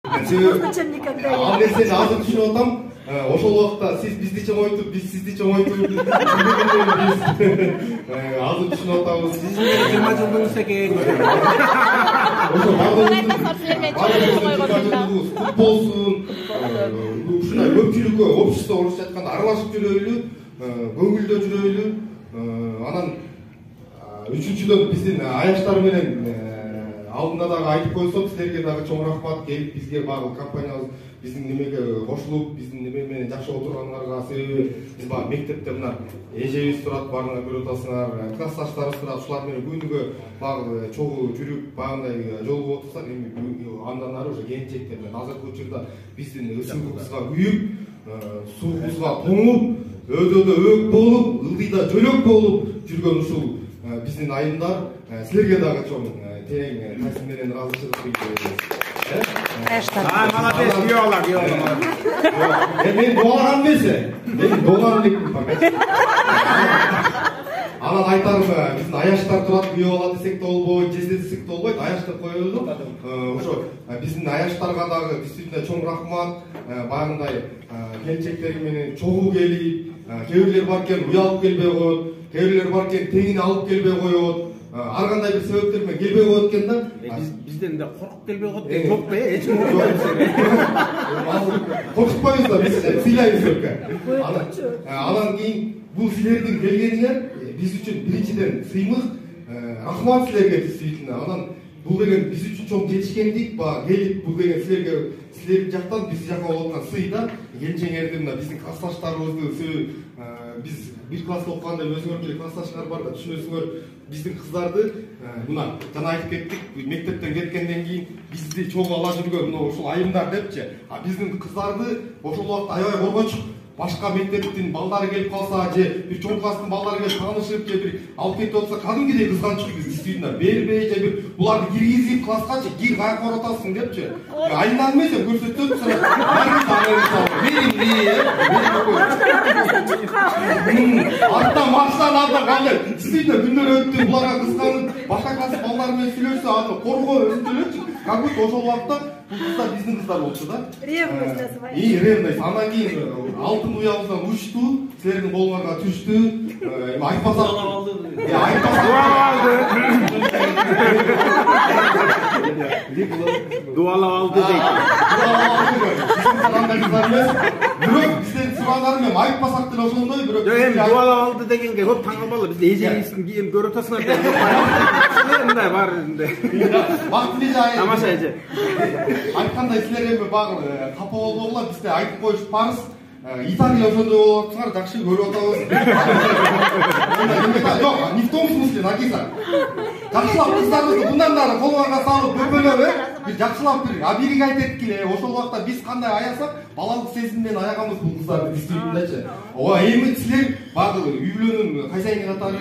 Ал нерсени азыр түшүнүп атам. Ошол убакта сиз бизди чоңойтуп, биз сизди чоңойтуп азыр түшүнүп атабыз. 20 жылдыңыз экен. Ошо кут болсун. Ушундай көпчүлүккө, общество орусча айтканда аралашып жүрөйлү, көңүлдө жүрөйлү. Анан үчүнчүдөн биздин аяштар менен алдында дагы айтып койсом, силерге дагы чоң рахмат келип бизге багы компаниябыз биздин немеге кошулуп, биздин неме менен жакшы отургандарга. Себеби биз багы мектепте мына эжебиз турат, баарыңар көрүп атасыңар, классташтарыбыз турат, ушулар менен күнүгө багы чогуу жүрүп, багындай жолугуп отурсак, эми андан ары уже келинчекте менен азыркы учурда биздин ысыгыбызга күйүп, суубузга тоңуп, өйдөдө өк болуп, ылдыйда жөлөк болуп жүргөн ушул биздин айымдар силерге дагы чоң терең таасир менен ыраазычылык билдиребиз. Молодец, Виола. Мен дуалаган эмес, мен дуаланып анан айтарым, биздин аяштар турат, Виола десек да болбойт, Жезде десек да болбойт, аяш деп коелу. Ошо биздин аяштарга дагы действительно чоң рахмат. Баягындай келинчектери менен чогуу келип, кээ бирлер бар экен уялып келбей коет, кээ бирлер бар экен теңине алып келбей коет. Ар кандай бир себептер менен келбей коет экен да. Бизден да коркуп келбей коет деп жок да, эч ким коркутпайбыз да, биз сыйлайбыз только. Анан кийин бул силердин келгениңер биз үчүн биринчиден сыймык, рахмат силерге действительно. Анан бул деген биз үчүн чоң жетишкендик, келип бул деген силердин жактан биз жакка болуп аткан сый да. Келинчеңерди мына биздин классташтарыбызды биз бир класста окуганда өзүңөр деле классташыңар бар да, түшүнөсүңөр. Биздин кыздарды мына жана айтып кеттик, мектептен кеткенден кийин бизди чогуу ала жүргөн мына ушул айымдар депчи. Биздин кыздарды ошол убакта аябай коргончук. Башка мектептин балдары келип калса, же бир чоң класстын балдары келип таанышып, же бир алып кетип атса, кадимкидей кызганчук биз действительно бербей, же бир буларды киргизип класскачы кир каяка баратасың депчи. Айынан эмес, көрсөтсөм арттан максан алда кандай действительно күндөр өттү, буларга кызганып, башка класстын балдары менен сүйлөшсө, аны коргоо өзүнчөлөчү. Как будто ошол убакта бул кыздар биздин кыздар болчу да. Ревность называется. Ревность. Андан кийин алтын уябыздан учту, силердин колуңарга түштү. Айтпасак дуалап алды дейт. Бирок бизден сурагандарым эми айтпасак деле ошондой, бирок эми дуалап алды дегенге көп таң калбалы. Биз эжебиздин кийин көрүп атасыңар деп. Мындай бар эле. Бактылуу жай. Тамаша эже. Айткандай силер эми багы капа болбогула, бизде айтып коюш парыз. Италия ошондой болуп атсаңар, жакшы көрүп атабыз. Жок, не в том смысле, Накиса. Жакшылап кыздарыбызды мындан дагы колуңарга салып, бөпөлөп, бир жакшылап бир абийирге айтып келе. Ошол убакта биз кандай аясак, балалык сезим менен аяганбыз бул кыздарды действительно. Эми силер багы үй бүлөнүн хозяйыны катары